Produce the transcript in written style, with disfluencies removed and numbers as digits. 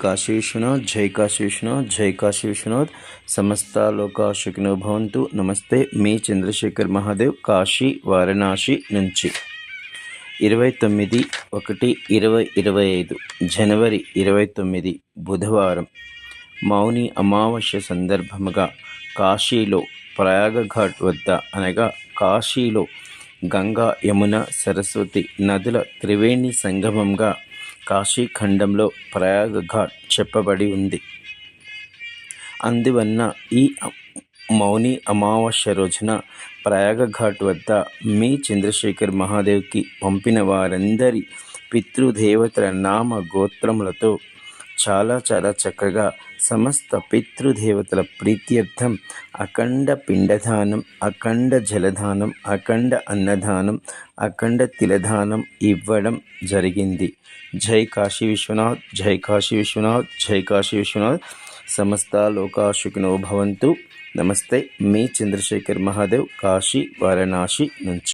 కాశీ విశ్వనాథ్, జై కాశీ విశ్వనాథ్, జై కాశీ విశ్వనాథ్. సమస్త లోకా సుఖినో భవంతు. నమస్తే, మీ చంద్రశేఖర్ మహాదేవ్, కాశీ వారణాసి నుంచి. 29/1/2025 జనవరి 29 బుధవారం మౌని అమావాస్య సందర్భముగా కాశీలో ప్రయాగ ఘాట్ వద్ద అనగా కాశీలో గంగా, యమున, సరస్వతి నదుల త్రివేణి సంగమంగా కాశీఖండంలో ప్రయాగ ఘాట్ చెప్పబడి ఉంది. అందువలన ఈ మౌని అమావాస్య రోజున ప్రయాగ ఘాట్ వద్ద మీ చంద్రశేఖర్ మహాదేవ్కి పంపిన వారందరి పితృదేవతల నామ గోత్రములతో చాలా చక్కగా సమస్త పితృదేవతల ప్రీత్యర్థం అఖండ పిండదానం, అఖండ జలదానం, అఖండ అన్నదానం, అఖండ తిలదానం ఇవ్వడం జరిగింది. జై కాశీ విశ్వనాథ్, జై కాశీ విశ్వనాథ్, జై కాశీ విశ్వనాథ్. సమస్త లోకా సుఖినో భవంతు. నమస్తే, మీ చంద్రశేఖర్ మహాదేవ్, కాశీ వారణాసి నుంచి.